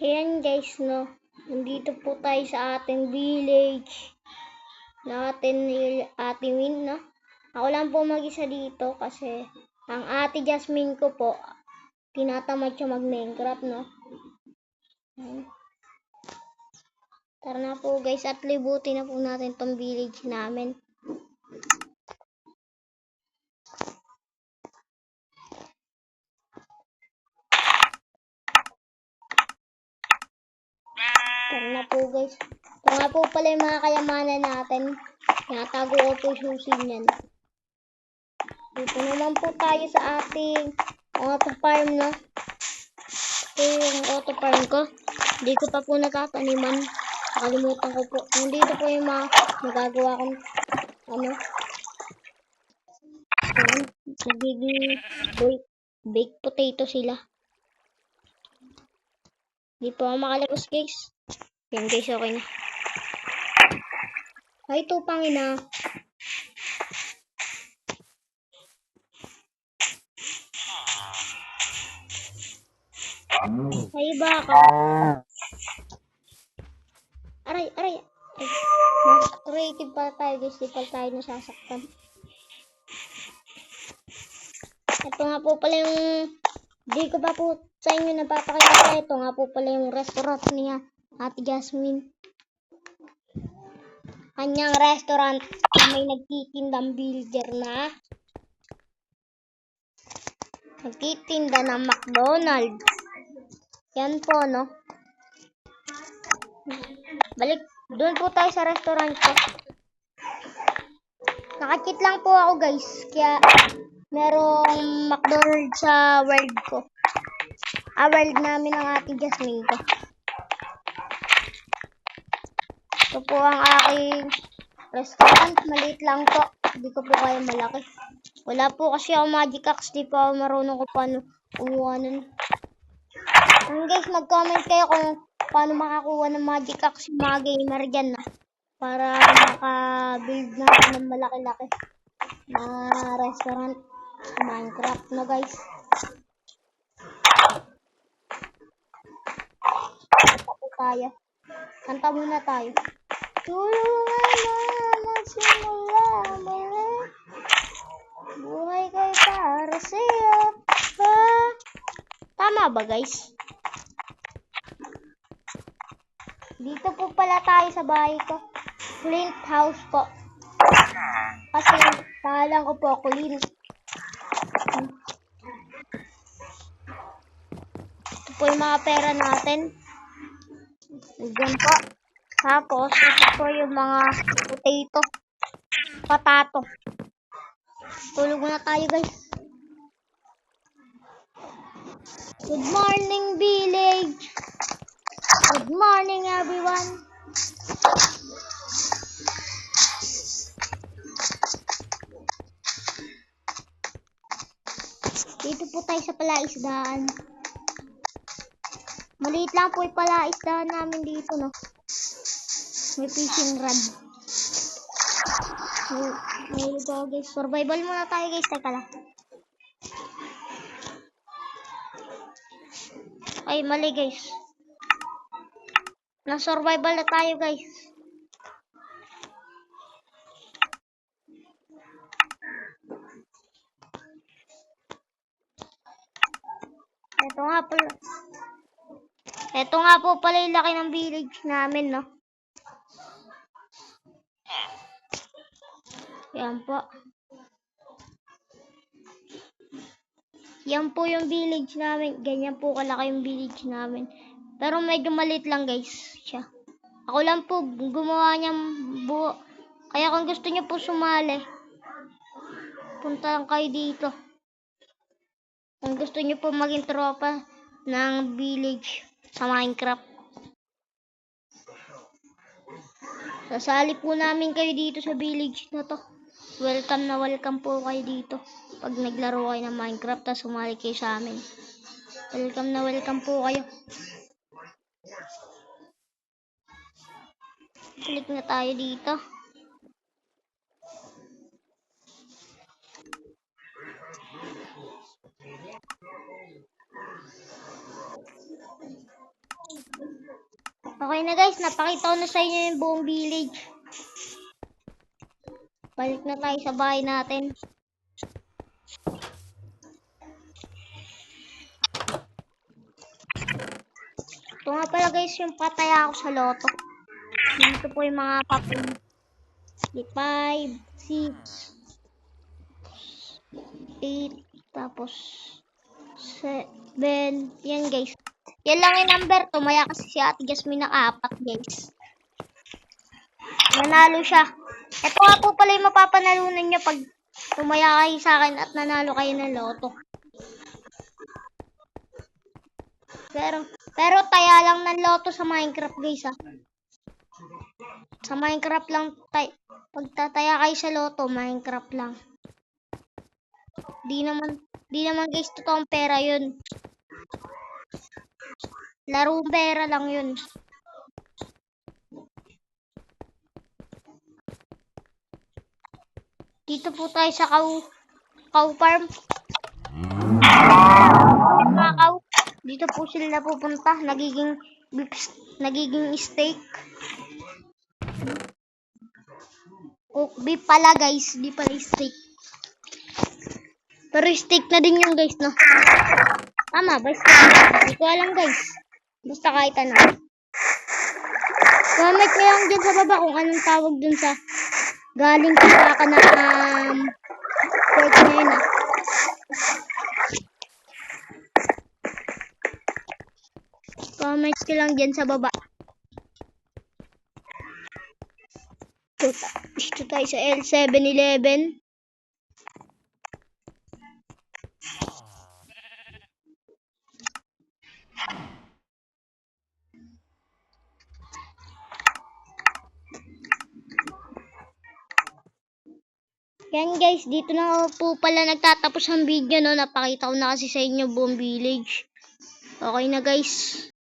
Ayan guys, no. Nandito po tayo sa ating village. Natin Ate Min, no. Ako lang po mag-isa dito kasi ang Ate Jasmine ko po, tinatamad siya mag-Minecraft, no. Ayan. Tara na po guys at libutin na po natin tong village namin. Tara na po guys. Ito nga po pala yung mga kayamanan natin. Tinatago ko po yung susi niyan. Dito naman po tayo sa ating auto farm, no. Ito yung auto farm ko. Hindi ko pa po natataniman. Nakalimutan ko po. Nandito po yung mga nagagawa kong nagiging baked potato sila. Hindi po ako makalagos guys. Yan guys, okay na. Ay, ito pangina. Ay, baka. Aray. Ay, creative pa tayo guys. Di pa tayo nasasaktan. Ito nga po pala yung di ko pa po sa inyo napapakita. Ito nga po pala yung restaurant niya Ate Jasmine. Kanyang restaurant na may nagtitindang builder na nagtitinda ng McDonald's. Yan po, no. Balik, doon po tayo sa restaurant ko. Nakakit lang po ako guys. Kaya merong McDonald's sa world ko. World namin ng Ate Jasmine ko. Ito po ang aking restaurant. Maliit lang po. Hindi ko po kaya malaki. Wala po kasi ako magic axe. Di po ako marunong kung paano kumuha nun. Guys, mag-comment kayo kung paano makakuha ng magic axe yung mga gamer dyan na. Para maka-build na ng malaki-laki na restaurant sa Minecraft, no guys. Tayo. Kanta muna tayo. Tulungan na magsimula muli. Buhay kay para sa'yo. Tama ba guys? Dito po pala tayo sa bahay ko. Flint house po. Kasi pangalan ko po Colin. Ito po yung mga pera natin. Diyan po. Tapos, ito po yung mga potato. Patato. Tulog na tayo guys. Good morning village. Good morning everyone. Dito po tayo sa palaisdaan. Maliit lang po yung palaisdaan namin dito, no. May fishing rod. Guys. Survival muna tayo guys. Teka lang. Ay, mali guys. Na-survival na tayo guys. Ito nga po pala yung laki ng village namin, no. Yan po. Yan po yung village namin. Ganyan po kalaki yung village namin. Pero medyo maliit lang guys siya. Ako lang po gumawa niyang buo. Kaya kung gusto niyo po sumali, punta lang kayo dito. Kung gusto niyo po maging tropa ng village sa Minecraft. Sasali po namin kayo dito sa village na to. Welcome na welcome po kayo dito. Pag naglaro kayo ng Minecraft, tapos sumali kayo sa amin. Welcome na welcome po kayo. Balik na tayo dito. Okay na guys, napakita ko na sa inyo yung buong village. Balik na tayo sa bahay natin. Ito nga pala guys yung pataya ako sa loto. Dito po yung mga papel. 5, 6, 8, tapos 7. Yan guys. Yan lang yung number. Tumaya kasi si Ate Jasmine ng 4 guys. Nanalo siya. Ito nga po pala yung mapapanalunan niya pag tumaya kayo sa akin at nanalo kayo ng loto. Pero taya lang ng loto sa Minecraft guys ha. Sa Minecraft lang pagtataya kayo sa loto, Minecraft lang. Di naman guys totoong pera yun. Larong pera lang yun. Dito po tayo sa cow farm. Mga cow. Dito po sila napupunta. Nagiging steak. Cook beef pala guys. Di pala steak. Pero steak na din yung guys no. Tama ba steak? Hindi ko alam guys. Basta kahit ano. Comment nyo lang dyan sa baba kung anong tawag dun sa galing sa ka na pork na yun ah. Comment nyo lang dyan sa baba. Dito tayo sa L7-Eleven. Yan guys, dito na po pala nagtatapos ang video no. Napakita ko na kasi sa inyo buong village. Okay na guys.